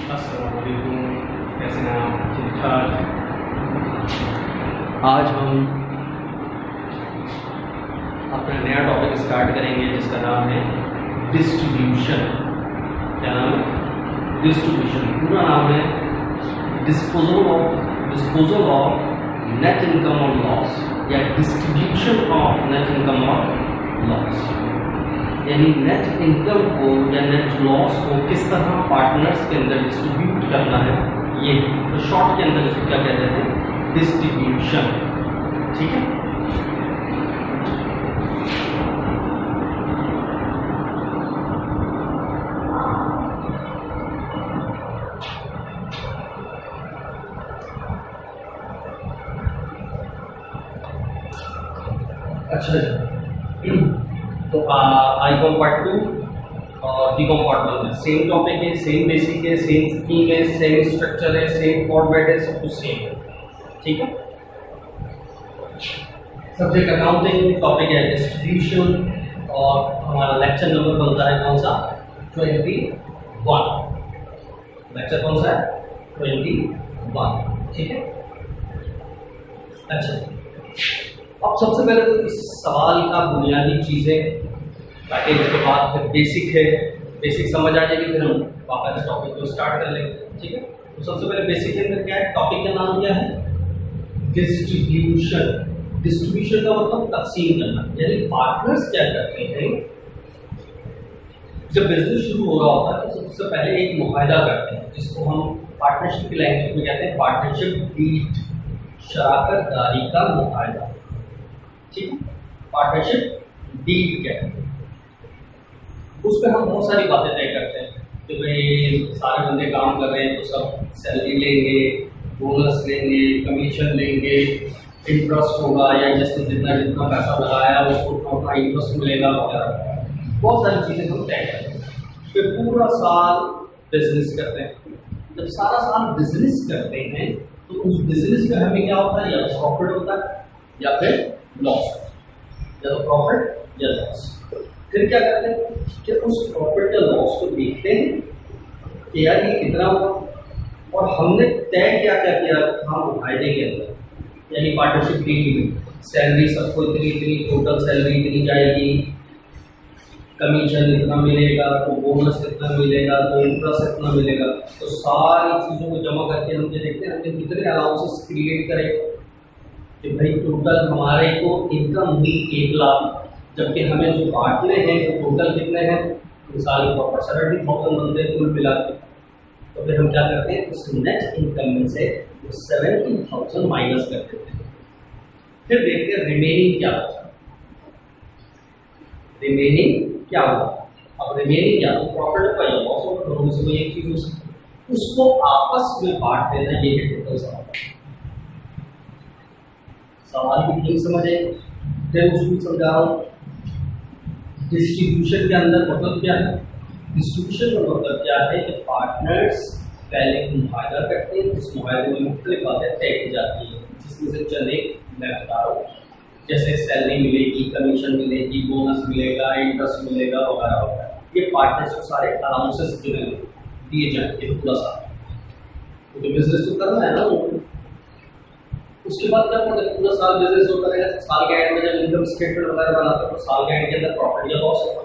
अस्सलाम वालेकुम, कैसे हैं आप? ठीक ठाक। आज हम अपना नया टॉपिक स्टार्ट करेंगे जिसका नाम है डिस्ट्रीब्यूशन। क्या नाम है? डिस्ट्रीब्यूशन। पूरा नाम है डिस्पोजल ऑफ नेट इनकम और लॉस, या डिस्ट्रीब्यूशन ऑफ नेट इनकम और लॉस। यानी नेट इनकम को या नेट लॉस को किस तरह पार्टनर्स के अंदर डिस्ट्रीब्यूट करना है, ये तो शॉर्ट के अंदर इसको क्या कहते हैं? डिस्ट्रीब्यूशन। ठीक है। अच्छा तो आईकॉम पार्ट 2 और बीकॉम पार्ट 1 में सेम टॉपिक है, सेम बेसिक है, सेम थीम है, सेम स्ट्रक्चर है, सेम फॉर्मेट है, सब कुछ सेम है। ठीक है। सब्जेक्ट अकाउंटिंग, टॉपिक है डिस्ट्रीब्यूशन, और हमारा लेक्चर नंबर बनता है कौन सा? 21। लेक्चर कौन सा है? 21। ठीक है। अच्छा, अब सबसे पहले तो इस सवाल का बुनियादी चीज़ें, ताकि उसके बाद फिर बेसिक है, बेसिक समझ आ जाएगी, फिर हम वापस टॉपिक को स्टार्ट कर लेंगे। ठीक है। तो सबसे पहले बेसिक के अंदर क्या है? टॉपिक का नाम क्या है? डिस्ट्रीब्यूशन। डिस्ट्रीब्यूशन का मतलब तकसीम करना। यानी पार्टनर्स क्या करते हैं, जब बिजनेस शुरू हो रहा होता है तो सबसे पहले एक मुआहदा करते हैं, जिसको हम पार्टनरशिप की लैंग्वेज में कहते हैं पार्टनरशिप डीड, शराकत दारी का मुआहदा। ठीक है। पार्टनरशिप डीड कहते हैं। उस पर हम बहुत सारी बातें तय करते हैं कि भाई सारे बंदे काम कर रहे हैं तो सब सैलरी लेंगे, बोनस लेंगे, कमीशन लेंगे, इंटरेस्ट होगा, या जिसने जितना जितना पैसा लगाया उसको उतना इंटरेस्ट मिलेगा वगैरह। बहुत सारी चीज़ें हम तय करते हैं। फिर पूरा साल बिजनेस करते हैं। जब सारा साल बिजनेस करते हैं तो उस बिजनेस में हमें क्या होता है? या तो प्रॉफिट होता है या फिर लॉस, या तो प्रॉफिट या लॉस। फिर क्या करते हैं कि उस प्रॉफिट या लॉस को देखते हैं कि यार ये कितना हुआ, और हमने तय क्या क्या किया हम मुआहदे के अंदर, यानी पार्टनरशिप डील में सैलरी सबको इतनी इतनी, टोटल सैलरी इतनी जाएगी, कमीशन इतना मिलेगा, तो बोनस इतना मिलेगा, तो इंटरेस्ट इतना मिलेगा। तो सारी चीज़ों को जमा करके हम ये देखते हैं हमने कितने अलाउंसेस क्रिएट करें कि भाई टोटल हमारे को इनकम हुई 1 लाख, जबकि हमें जो बांटने हैं तो टोटल कितने हैं? मिसाल के तौर पर 70,000 बनते हैं कुल मिला के। तो फिर हम क्या करते हैं? उस नेट इनकम में से 70,000 माइनस कर देते हैं। फिर देखते हैं रिमेनिंग क्या होता है। रिमेनिंग क्या होगा? अब रिमेनिंग क्या हो? प्रॉफिट का या लॉस होगा, दोनों में से कोई एक चीज हो सकती है। उसको आपस में बांट देना, ये है टोटल सवाल। सवाल की ठीक समझे, फिर उसको समझा रहा हूँ। डिस्ट्रीब्यूशन के अंदर मतलब क्या है? डिस्ट्रीब्यूशन का मतलब क्या है कि पार्टनर्स पहले मुआहदा करते हैं, उस मुआहदे में मुख्तलिफ बातें तय की जाती हैं, जिसमें से चंद एक मैं बता रहा हूँ, जैसे सैलरी मिलेगी, कमीशन मिलेगी, बोनस मिलेगा, इंटरेस्ट मिलेगा वगैरह वगैरह। ये पार्टनर्स को सारे अलाउंसेस जो है दिए जाएंगे पूरा साल, क्योंकि बिजनेस तो करना है ना। उसके बाद क्या होता है? पूरा साल बिजनेस होता रहेगा, साल के एंड में जब इनकम स्टेटमेंट वगैरह बनाते हैं तो साल के एंड के अंदर प्रॉफिट या लॉस होगा।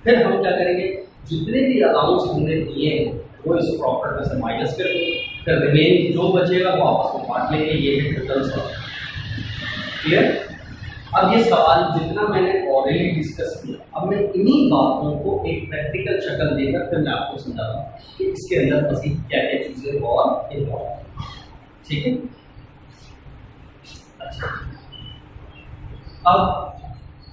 फिर हम क्या करेंगे? जितने भी अलाउंस हमने दिए हैं वो इस प्रॉफिट में से माइनस कर देंगे, फिर रिमेनिंग जो बचेगा वो आपस में बांट लेंगे। ये है टोटल सवाल। क्लियर? अब ये सवाल जितना मैंने ऑलरेडी डिस्कस किया, अब मैं इन्हीं बातों को एक प्रैक्टिकल शक्ल देकर फिर मैं आपको समझाता हूँ कि इसके अंदर मज़ीद क्या क्या चीज़ें और इन्वॉल्व। ठीक है। अच्छा, अब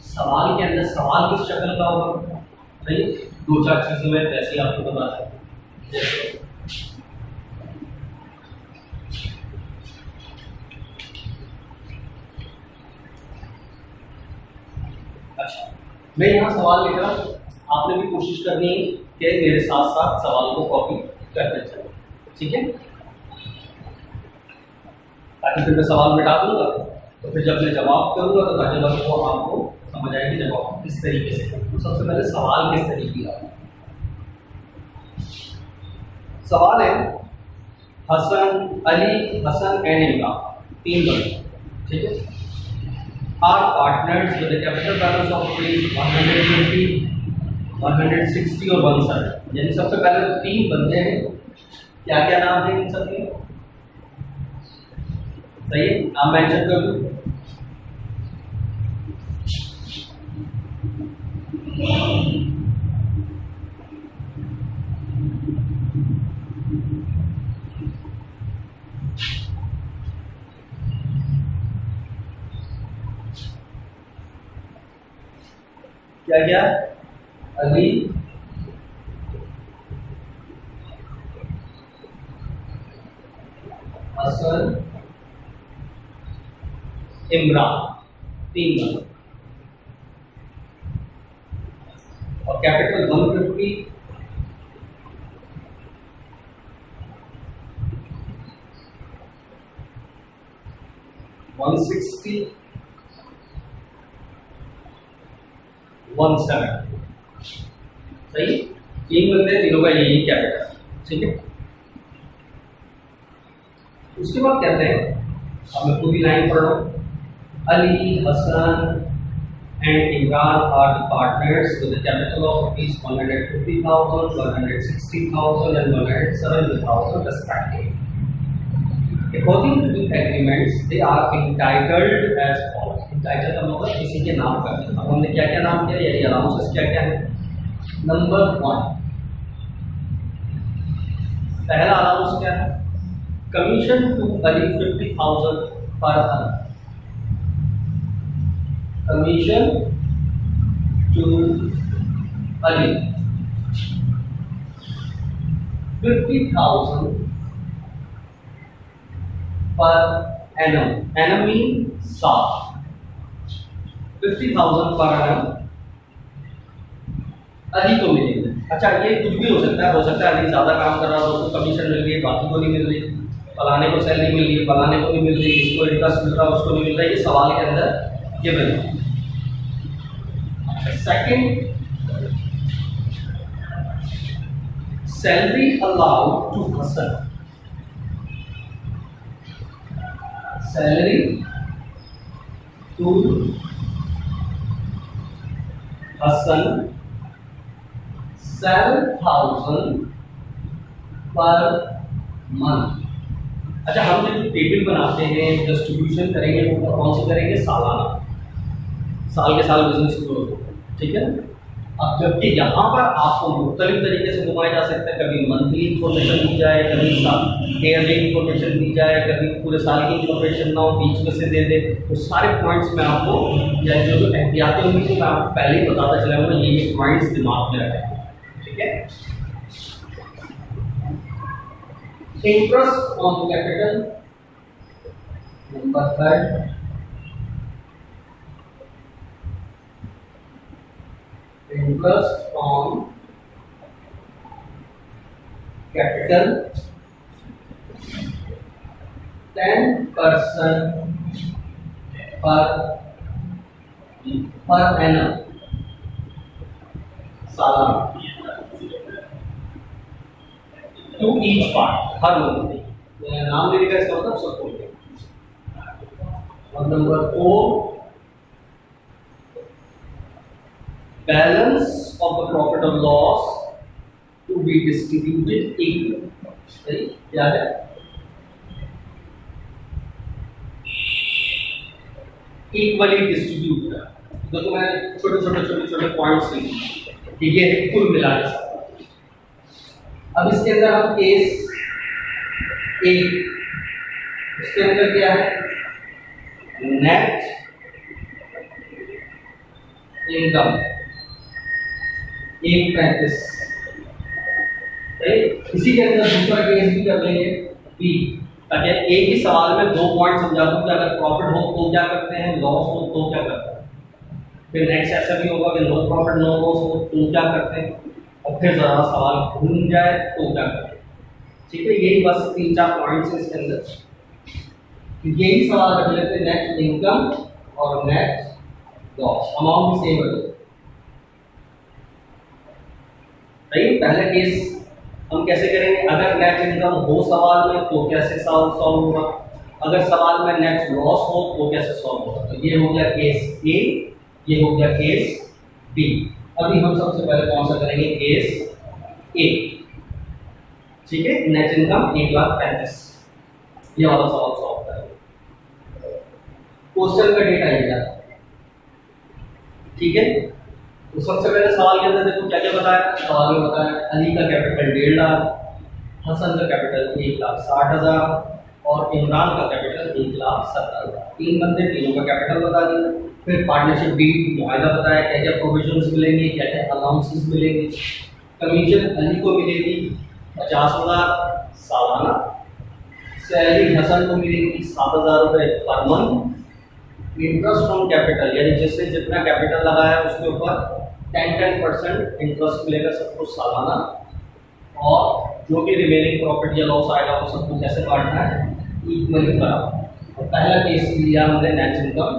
सवाल के अंदर सवाल किस शक्ल का होगा? भाई 2-4 चीज़ें मैं वैसे ही आपको बता सकता हूँ। अच्छा, मैं यहाँ सवाल लिख रहा हूँ, आपने भी कोशिश करनी है कि मेरे साथ साथ सवाल को कॉपी करते चलो। ठीक है। ताकि फिर मैं सवाल मिटा दूंगा, तो फिर जब मैं जवाब करूंगा तो ताकि बस वो आपको समझ आएगी जवाब किस तरीके से। तो सबसे पहले सवाल किस तरीके का? सवाल है हसन, अली, हसन एंड इमरान, तीन बंदे, ठीक है, are partners with the capital balance of rupees 120, 160 और 170। यानी सबसे पहले तीन बंदे हैं, क्या क्या नाम है इन सबके? सही है, नाम मेंशन कर दो। क्या क्या? अली, हसन, इमरान, तीन बंदे, और कैपिटल 150, 160, 170। सही, तीन बंदे, तीनों का यही कैपिटल, ठीक है। उसके बाद कहते हैं, अब मैं पूरी लाइन पढ़ रहा हूँ, Ali, Hasan and Imran are the partners with the capital of rupees 150,000, 160,000 and 170,000 respectively. According to the agreements, they are entitled as follows. Entitled का मतलब किसी के नाम का। अब हमने क्या क्या नाम किया, यानी अलाउंसेस क्या क्या है? नंबर 1, पहला अलाउंस क्या है? कमीशन टू अली 50,000 पर annum. Commission to Ali 50,000 per annum, annum mean साल, 50,000 पर एनम अली को मिलेंगे। अच्छा, ये कुछ भी हो सकता है अली ज्यादा काम कर रहा हो, उसको कमीशन मिल रही है, बाकी को नहीं मिल रही, फलाने को सैलरी मिल रही है, फलाने को नहीं मिल रही, इसको इंटरेस्ट मिल रहा है, उसको नहीं मिल रहा है, ये सवाल के अंदर गिवन है। Second, salary allowed to Hasan, salary to Hasan 7,000 per month. अच्छा, हम जब टेबल बनाते हैं, डिस्ट्रीब्यूशन करेंगे, वो कौन से करेंगे? सालाना, साल के साल बिजनेस ग्रोथ, ठीक है। अब जबकि यहाँ पर आपको मुख्तलिफ तरीके से घुमाया जा सकता है, कभी मंथली इंफॉर्मेशन दी जाए, कभी ईयरली इंफॉर्मेशन दी जाए, कभी पूरे साल की इंफॉर्मेशन ना हो, बीच में से दे दे, तो सारे पॉइंट्स में आपको, या जो जो एहतियाती होंगी वो मैं आपको पहले ही बताता चला हूँ, ये पॉइंट्स दिमाग में रखें, ठीक है। Interest on capital, number 3, interest on capital 10% per annum सालाना to each part, her month नाम लेने का इसका मतलब सब बोलते हैं। और number 4, balance of the profit or loss to be distributed equally. सही, क्या है? इक्वली डिस्ट्रीब्यूट कर। तो मैं छोटे पॉइंट्स लिखे, ठीक है, कुल मिला के। अब इसके अंदर हम केस ए, इसके अंदर क्या है? Net income 135। इसी के अंदर दूसरा केस भी कर लेंगे बी, ताकि एक ही सवाल में 2 पॉइंट समझा दूं कि अगर प्रॉफिट हो तो क्या करते हैं, लॉस हो तो क्या करते हैं। फिर नेक्स्ट ऐसा भी होगा कि नो प्रॉफिट नो लॉस हो तो क्या करते हैं, और फिर जरा सवाल घूम जाए तो क्या करते हैं। ठीक है, यही बस 3-4 पॉइंट्स हैं इसके अंदर। यही सवाल रख लेते हैं, नेट इनकम और नेट लॉस, अमाउंट भी सेम है। सही, पहले केस हम कैसे करेंगे? अगर नेट इनकम हो सवाल में तो कैसे सॉल्व होगा, अगर सवाल में नेट लॉस हो तो कैसे सॉल्व होगा। तो ये हो गया केस ए, ये हो गया केस बी। अभी हम सबसे पहले कौन सा करेंगे? केस ए, ठीक है। नेट इनकम 1,35,000, ये वाला सवाल सॉल्व करेंगे। क्वेश्चन का डेटा ये है, ठीक है। तो सबसे पहले सवाल के अंदर देखो क्या क्या बताया। सवाल में बताया अली का कैपिटल 1.5 लाख, हसन का कैपिटल 1,60,000 और इमरान का कैपिटल 1,70,000। तीन बंदे, तीनों का कैपिटल बता दिया। फिर पार्टनरशिप डीड मुआहदा बताया, क्या क्या प्रोविजंस मिलेंगे, क्या क्या अलाउंसेस मिलेंगे। कमीशन अली को मिलेगी 50,000 सालाना, सैलरी हसन को मिलेगी 7,000 रुपये per month. Interest on capital यानी जिससे जितना कैपिटल लगाया है उसके ऊपर 10% इंटरेस्ट मिलेगा सबको सालाना। और जो भी रिमेनिंग प्रॉफिट या लॉस आएगा वो सबको कैसे बांटना है? इक्वली बराबर। और पहला केस लिया हमने नेट इनकम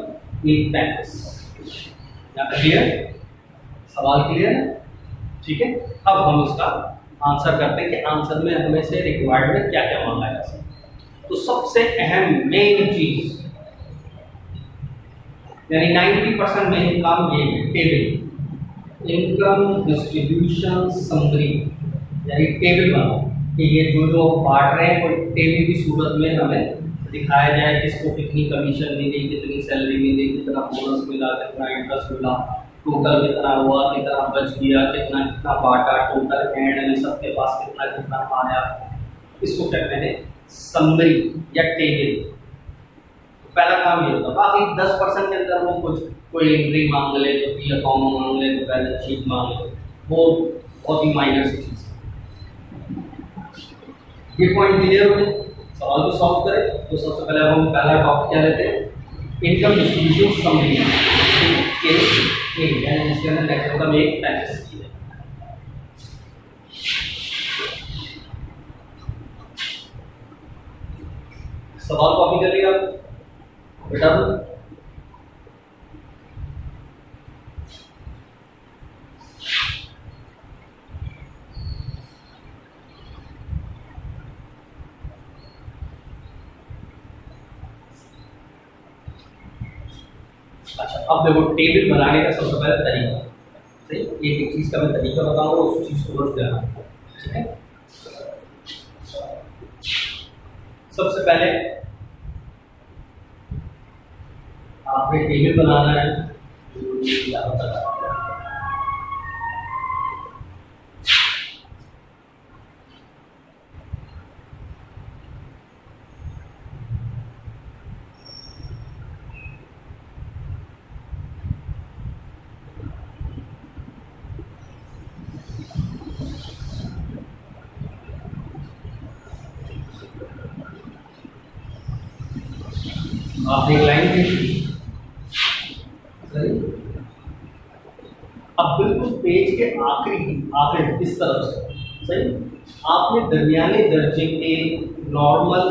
1,35,000। यहाँ तक क्लियर? सवाल क्लियर है? ठीक है। अब हम इसका आंसर करते हैं कि आंसर में हमें से रिक्वायर्ड में क्या क्या मांगा जा सकता है। तो सबसे अहम मेन चीज यानी 90% मेन काम ये है, टेबल, इनकम डिस्ट्रीब्यूशन समरी, यानी टेबल बनाओ कि ये जो बांट रहे हैं वो टेबल की सूरत में हमें दिखाया जाए, किसको कितनी कमीशन मिली, कितनी सैलरी मिली, कितना बोनस मिला, कितना इंटरेस्ट मिला, टोटल कितना हुआ, कितना बच गया, कितना कितना बांटा, टोटल एंड में सबके पास कितना कितना आया। इसको कहते हैं समरी या टेबल। पहला काम ये होता है। बाकी 10% के अंदर वो कुछ कोई एंट्री मांग ले, तो पी अकाउंट मांग ले, तो बैलेंस शीट मांग ले, वो बहुत ही माइनर सी चीज। ये पॉइंट क्लियर हो गए? सवाल को सॉल्व करें तो सबसे पहले हम पहला टॉपिक क्या लेते हैं? इनकम डिस्ट्रीब्यूशन समरी के यानी इसके अंदर नेट इनकम 1,35,000 है। सवाल कॉपी कर लिया बेटा? अच्छा, अब देखो टेबल बनाने का सबसे पहले तरीका, सही। एक एक चीज का मैं तरीका बताऊंगा, उस चीज को बस ध्यान रखना, ठीक है। सबसे पहले आपने टेबल बनाना है। आपने एक लाइन देखी, सही। अब बिल्कुल पेज के आखिरी इस तरफ से, सही। आपने दरमियाने दर्जे के नॉर्मल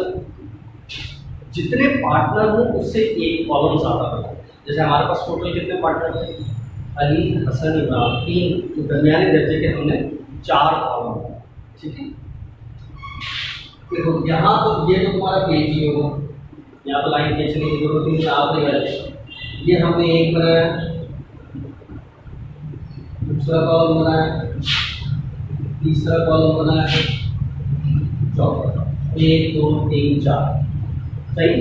जितने पार्टनर हो उससे एक कॉलम ज्यादा बना। जैसे हमारे पास टोटल कितने पार्टनर थे? अली, हसन, इमरान, 3। तो दरमियाने दर्जे के हमने 4 कॉलम, ठीक है। देखो यहाँ तो ये तो तुम्हारा पेज ही होगा, यहाँ तो लाइन खींचने की जरूरत नहीं, आपने कर ये हमने एक बनाया, दूसरा कॉलम बनाया, तीसरा कॉलम बनाया, चौथा, 1 2 3 4, सही।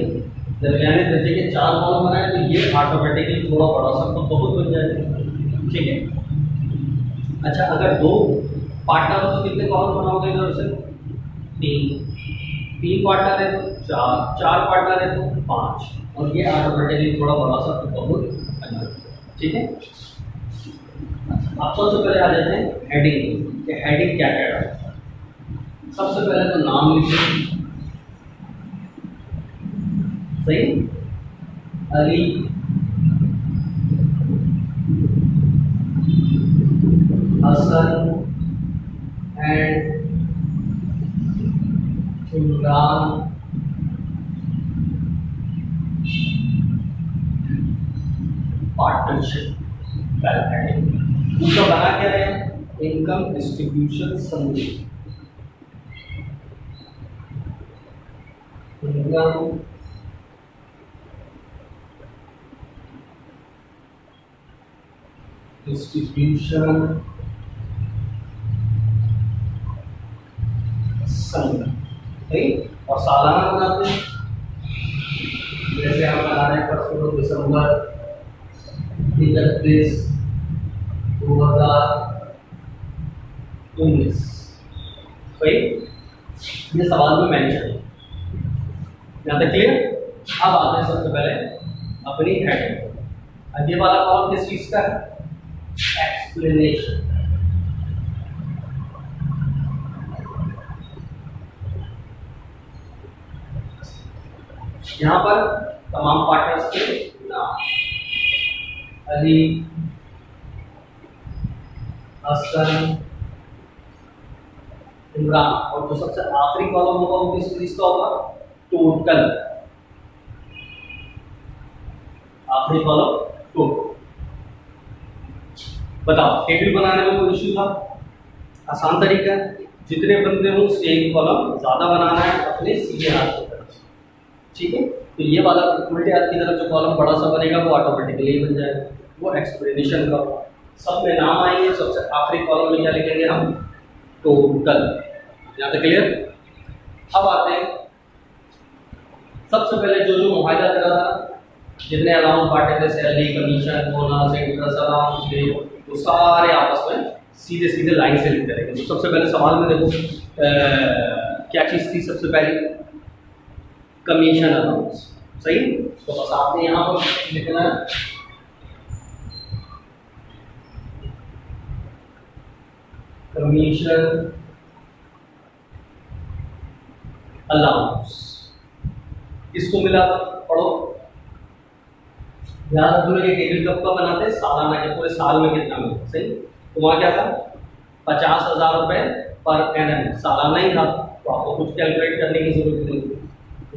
दरमियाने दर्जे के 4 कॉलम बनाए तो ये ऑटोमेटिकली थोड़ा बड़ा सा तो बहुत बन जाएगा, ठीक है। अच्छा, अगर 2 पार्टनर हो तो कितने कॉलम बनाओगे इधर से? 3 पार्टनर है तो 4 पार्टनर है तो 5, और ये ऑटोमेटिकली थोड़ा बड़ा सा तो बहुत बन जाएगा, ठीक है। अब सबसे पहले आ जाते हैं हेडिंग, कि हेडिंग क्या क्या है। सबसे पहले तो नाम लिखें, सही। अली, हसन एंड इमरान पार्टनरशिप, पहला हेडिंग। दूसरा बना क्या है? Income distribution summary, income distribution संग्रह, ठीक। और सालाना बनाते हैं, जैसे हम बना रहे हैं 1 दिसंबर 31/2019, सही। ये सवाल में मेंशन है, यहाँ तक क्लियर। अब आते हैं सबसे पहले अपनी हेडिंग। अब ये वाला कॉलम किस चीज का है? एक्सप्लेनेशन। यहाँ पर तमाम पार्टनर्स के नाम, अली, हसन, इमरान, और जो सबसे आखिरी कॉलम होगा वो किस चीज का होगा? टोटल। आखिरी कॉलम टोटल। बताओ टेबल बनाने में कोई इश्यू था? आसान तरीका है, जितने बंदे हो सेम कॉलम ज्यादा बनाना है अपने सीधे हाथ की तरफ, ठीक है। तो ये वाला उल्टे हाथ की तरफ जो कॉलम बड़ा सा बनेगा वो ऑटोमेटिकली बन जाएगा, वो एक्सप्लेनेशन का। सब में नाम आएंगे, सबसे आखिरी कॉलम में क्या लिखेंगे हम? टोटल। यहाँ तक क्लियर। अब आते हैं सबसे पहले जो जो मुआहदा करा था, जितने अलाउंस बांटे थे, salary, commission, bonus, interest allowance, वो सारे आपस में सीधे सीधे लाइन से लिखते रहेंगे। तो सबसे पहले सवाल में देखो क्या चीज़ थी? सबसे पहले कमीशन अलाउंस, सही। तो बस आपने यहाँ पर लिखना है कमीशन अलाउंस। किसको मिला? पढ़ो, याद रखो ये टेबल कब का बनाते हैं? सालाना के, पूरे साल में कितना मिला, सही। तो वहाँ क्या था? 50,000 रुपये पर एनम, सालाना ही था, तो आपको कुछ कैलकुलेट करने की जरूरत नहीं।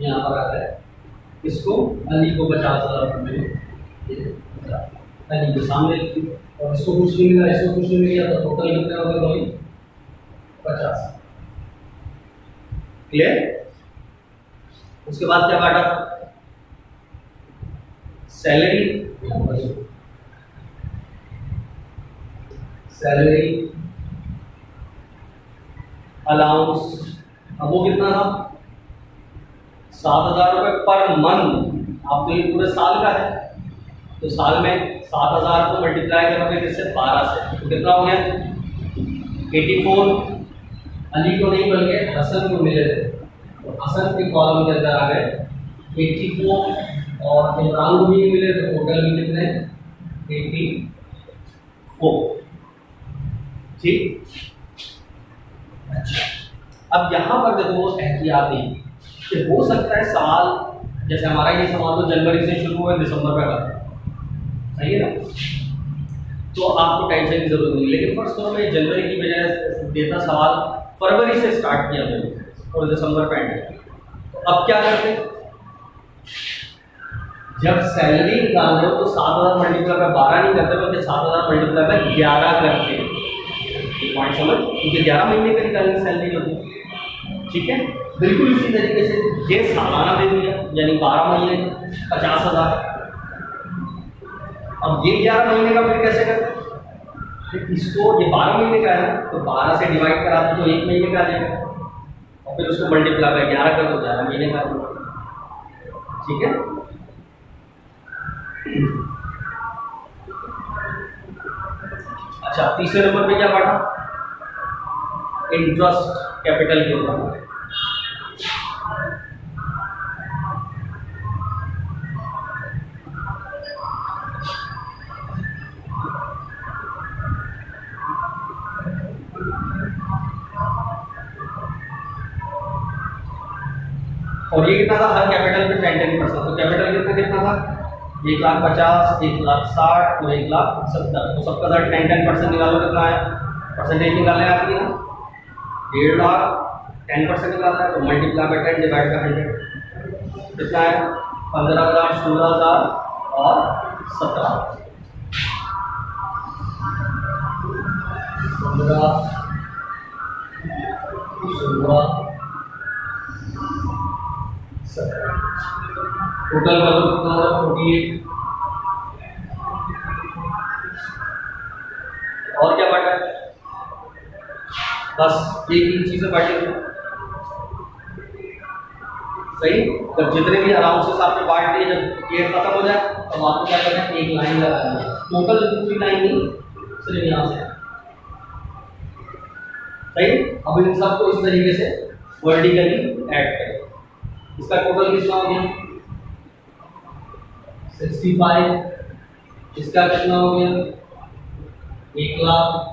यहाँ पर आता है इसको, अली को 50,000 रुपये मिले, अली के सामने लिखी, और इसको कुछ नहीं मिला, इसको कुछ नहीं मिला, तो टोटल कितने हो गए भाई? 50। क्लियर। उसके बाद क्या काटा? सैलरी, सैलरी अलाउंस, अब वो कितना था? 7,000 रुपये पर मंथ। आप तो ये पूरे साल का है, तो साल में 7,000 को मल्टीप्लाई करोगे किससे? 12 से, तो कितना हो गया? 84। अली को नहीं बल्कि हसन को मिले थे, तो हसन के कॉलम के अंदर आ गए 84, और इमरान को भी मिले, तो टोटल भी कितने? 84, ठीक। अच्छा, अब यहाँ पर देखो वो एहतियाती कि हो सकता है सवाल, जैसे हमारा ये सवाल तो जनवरी से शुरू हुआ, दिसंबर में खत्म, सही है ना, तो आपको टेंशन की जरूरत नहीं। लेकिन फर्स्ट करो मैं जनवरी की बजाय देता सवाल फरवरी से स्टार्ट किया मैंने और दिसंबर पे एंड। अब क्या करते हैं? जब सैलरी निकाल रहे हो तो 7,000 मल्टीप्लाई बाय 12 नहीं करते, बल्कि 7,000 मल्टीप्लाई बाय 11 करते हैं। पॉइंट समझ, क्योंकि 11 महीने का निकालने सैलरी होती है, ठीक है। बिल्कुल इसी तरीके से ये सालाना दे दिया, यानी 12 महीने 50,000। अब ये 11 महीने का फिर कैसे करते? इसको, ये 12 महीने का है तो 12 से डिवाइड करा दो तो 1 महीने का आ जाएगा, और फिर उसको मल्टीप्लाई बाय 11 कर दो, 11 महीने का, ठीक है। अच्छा, तीसरे नंबर पे क्या पढ़ा? इंटरेस्ट कैपिटल के ऊपर। और ये कितना था? हर कैपिटल पे 10%। तो कैपिटल कितना था? 1,50,000, 1,60,000 और 1,70,000। तो सबका सर 10% निकालो, कितना है? परसेंटेज निकालने आती है ना, 1.5 लाख 10% निकालना है, तो मल्टीप्लाई बाय 10 डिवाइड बाय 100 कितना है? 15,000, 16,000 और 17,000। 15, 16, टोटल कर दो कितना होगा 48। और क्या बांटा है? बस ये तीन चीजें बांटी थी, सही। जब जितने भी अलाउंसेस आपने बांट दिए, जब ये खत्म हो जाए तो आपको क्या करना है, एक लाइन लगानी है। टोटल पूरी लाइन नहीं, सिर्फ यहाँ से, सही। अब इन सबको इस तरीके से वर्टिकली ऐड करें। इसका टोटल कितना हो गया 65। इसका कितना हो गया 1,00,000।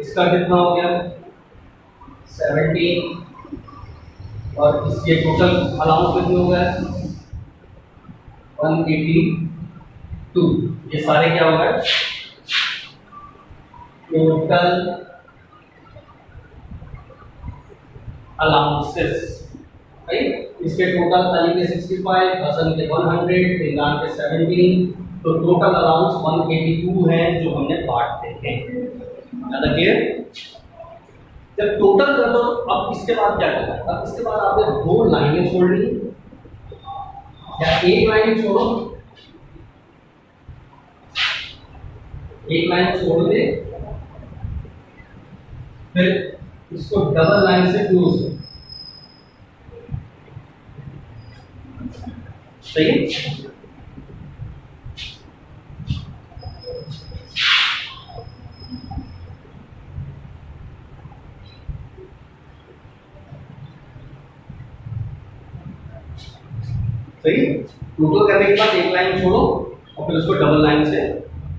इसका कितना हो गया 17। और इसके टोटल अलाउंस कितने हो गए 182। ये सारे क्या हो गए टोटल अलाउंसेस, राइट। इसके टोटल अली के 65, हसन के 100, इमरान के 17। तो टोटल अलाउंस 182 है जो हमने बांटते हैं। ज्यादा क्लियर? जब टोटल कर दो, अब इसके बाद क्या करना है? अब इसके बाद आपने दो लाइनें छोड़नी या एक लाइन छोड़ो, एक लाइन छोड़ दे, फिर इसको डबल लाइन से क्लोज करो, सही है। सही। टोटल करने के बाद एक लाइन छोड़ो और फिर उसको डबल लाइन से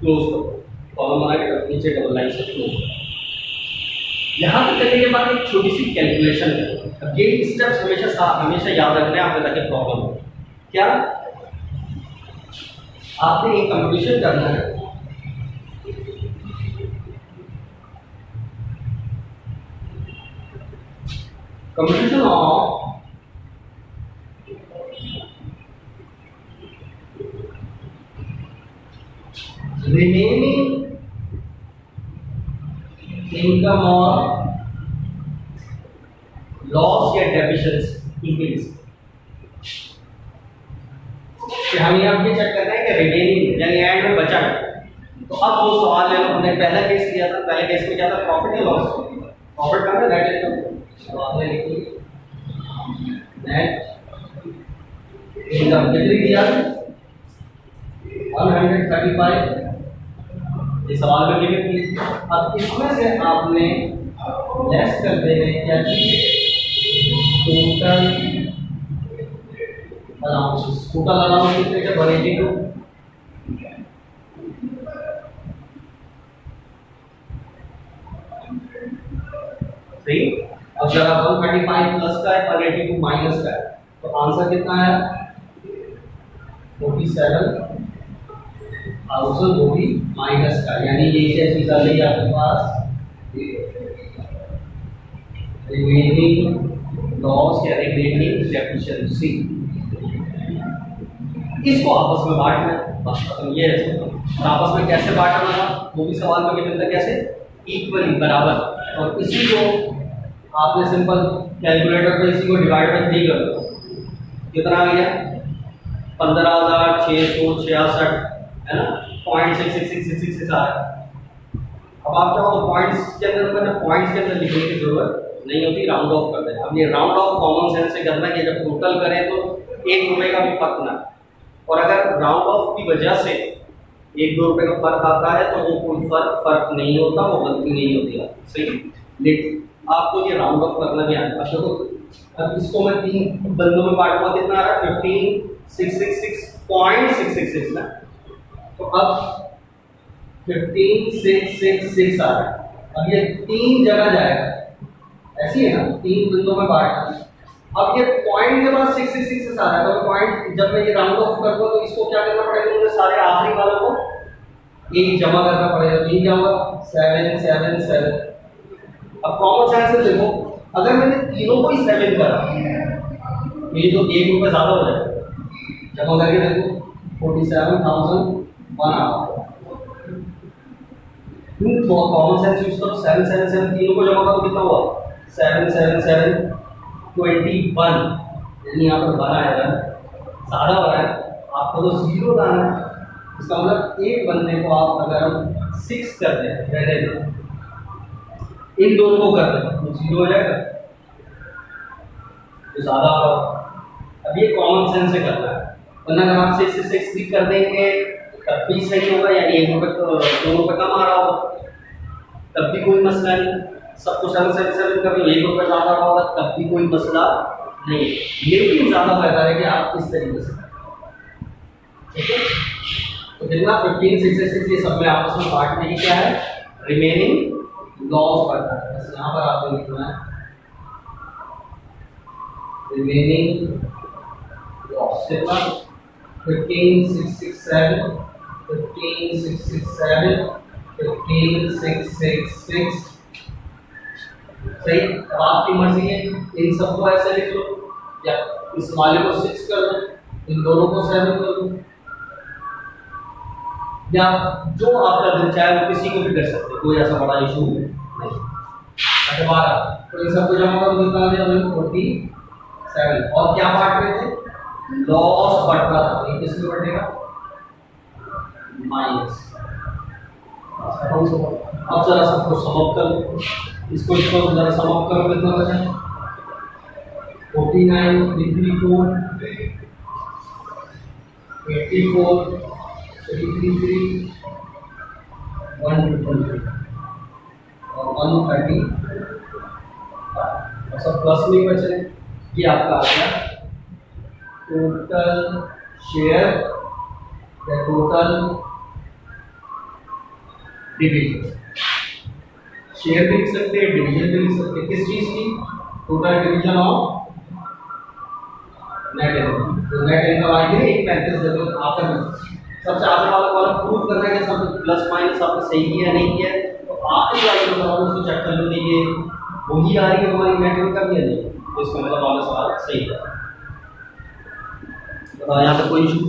क्लोज करो, कॉलम बना के नीचे डबल लाइन से क्लोज करो। यहाँ तक करने के बाद एक छोटी सी कैलकुलेशन करो। अब ये स्टेप्स हमेशा याद रखना है आपको ताकि प्रॉब्लम हो। क्या आपने एक कंप्यूटेशन करना है, computation of remaining income or loss या deficiency increase। हमें यहाँ ये चेक करना है कि रिमेनिंग यानी एंड में बचा है। तो अब वो सवाल ले लो, हमने पहला केस लिया था, पहले केस में क्या था प्रॉफिट या लॉस। प्रॉफिट का था नेट इनकम, तो आपने लिखी नेट इनकम कितनी दिया 135, ये सवाल में लिमिट थी। अब इसमें से आपने लेस कर देने क्या टोटल अलाउंसेस। टोटल अलाउंस कितने थे 182। सही। अब जब 135 प्लस का है 182 माइनस का है तो आंसर कितना है 47,000 वो भी माइनस का, यानी ये क्या चीज आ गई आपके पास रिमेनिंग लॉस या रिमेनिंग डेफिशिएंसी। इसको आपस में बांटना है, बस खत्म। ये है और आपस में कैसे बांटना था वो भी सवाल में मिलता है, कैसे इक्वली बराबर। और इसी को आपने सिंपल कैलकुलेटर पे इसी को डिवाइड बाय 3 कर दो, कितना आ गया 15,666 है ना, 0.66666 आ रहा है। अब आप चाहो तो पॉइंट्स के अंदर करना, पॉइंट्स के अंदर लिखने की जरूरत नहीं होती, राउंड ऑफ कर दें। अब ये राउंड ऑफ कॉमन सेंस से करना कि जब टोटल करें तो 1 रुपए का भी फर्क ना, और अगर राउंड ऑफ की वजह से 1-2 रुपए का फर्क आता है तो वो कोई फर्क नहीं होता, वो गलती नहीं होती है, सही। लेकिन आपको ये राउंड ऑफ करना भी आना है। अब इसको मैं 3 बंदों में बांटूंगा, कितना आ रहा है 15,666.666 ना। तो अब 15,666 आ रहा है। अब ये 3 जगह जाएगा, ऐसी है ना, 3 बिंदुओं में बांटना। अब ये पॉइंट के बाद 666 आ रहा है, तो पॉइंट जब मैं ये राउंड ऑफ करूंगा तो इसको क्या करना पड़ेगा, मुझे सारे आखिरी वालों को 1 जमा करना पड़ेगा। तो ये क्या होगा 777। अब कॉमन सेंस से देखो, अगर मैंने तीनों को ही 7 करा ये तो 1 रुपये ज्यादा हो जाएगा, जमा करके देखो 47,001 आ रहा है। कॉमन सेंस यूज करो, 777 तीनों को जमा करो, कितना हुआ 777 21। यानी यहाँ पर 12 आएगा, ज़्यादा हो रहा है, आपको तो 0 लाना है। इसका मतलब एक बंदे को आप अगर हम 6 कर दें, पहले इन दोनों को कर दें तो 0 हो जाएगा, तो ज़्यादा होगा। अब ये कॉमन सेंस से करना है, वरना अगर आप 6 से 6 भी कर देंगे तब भी सही होगा, या 1 रुपये तो 2 रुपये कम आ रहा होगा तब भी कोई मसला नहीं। सबको 777 कर लो, 1 रुपये ज़्यादा होगा तब भी कोई मसला नहीं। लेकिन ज़्यादा बेहतर है कि आप इस तरीके से, ठीक है। तो जितना 15, 66 ये सब में आपस में बांटने की क्या है, रिमेनिंग लॉस बढ़ता है। बस यहाँ पर आपको लिखना है रिमेनिंग लॉस, कितना 15, 667, 15, 667, 15, 666, सही। अब आपकी मर्जी है, इन सबको ऐसे लिख लो या इस वाले को 6 कर दो, इन दोनों को 7 कर दो, या जो आपका दिल चाहे वो किसी को भी कर सकते हो, कोई ऐसा बड़ा इशू नहीं। 12 तो इन सबको जमा करो, कितना आ जाएगा 47। और क्या बांट रहे थे, लॉस बढ़ रहा था, ये किसमें बढ़ेगा, माइनस। अब जरा सबको समाप्त कर लो, इसको जरा समाप्त करो, कितना बचा 49, 334, 84, 333, 123 और 130 और सब प्लस में बच रहे। ये आपका आ गया टोटल शेयर या टोटल डिवीजन। शेयर भी लिख सकते हैं, डिवीजन भी लिख सकते हैं, किस चीज की, total division of net income. तो नेट इनकम आएगी 135 आखिर में, सबसे आगे वाला कॉलम प्रूव करना है कि सब प्लस माइनस आपने सही किया नहीं किया, तो आखिरी वाले कॉलम उसको चेक कर लो कि ये वही आ रही है हमारी नेट इनकम या नहीं, तो इसका मतलब वाला सवाल सही है। तो यहाँ पे कोई इशू,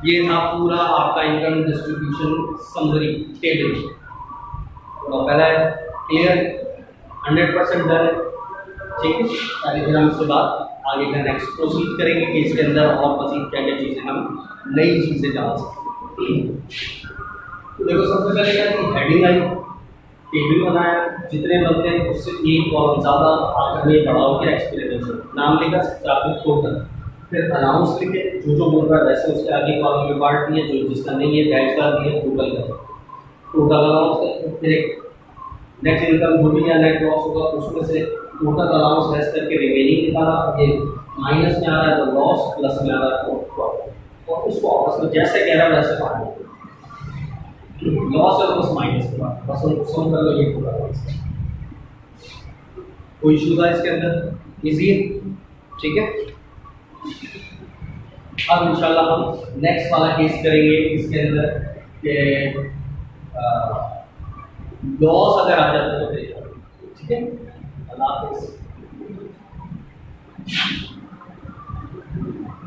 ये था पूरा आपका इनकम डिस्ट्रीब्यूशन समरी टेबल। तो पहला क्लियर, 100% डन है, ठीक है। ताकि फिर हम इसके बाद आगे का नेक्स्ट प्रोसीड करेंगे कि इसके अंदर और मजीद क्या क्या चीज़ें हम नई चीज़ें डाल सकते हैं। तो देखो सबसे पहले क्या है, हेडिंग आई, टेबल बनाया, जितने बनते हैं उससे एक कॉलम ज़्यादा, आखिर में बड़ा हो गया एक्सप्लेनेशन, नाम लिखा, सबसे आगे टोटल, फिर अनाउंस लिखे, जो बोल रहा है वैसे उसके आगे कॉलम में बांट दिए, जो जिसका नहीं है डैश डाल दिया, टोटल कर, टोटल अनाउंस, फिर एक नेट इनकम जो भी या नेट लॉस होगा उसमें से टोटल अलाउंस लेस करके रिमेनिंग निकाला, ये माइनस में आ रहा है तो लॉस, प्लस में आ रहा है तो प्रॉफिट, और उसको आपस में जैसे कह रहा है वैसे बांट दो, लॉस और प्लस माइनस के बाद बस उनको सम कर लो, ये पूरा कोई इशू था इसके अंदर, इजी है, ठीक है। अब इंशाल्लाह हम नेक्स्ट वाला केस करेंगे इसके अंदर कि लॉस अगर आ जाता है तो ठीक है। अल्लाह हाफिज़।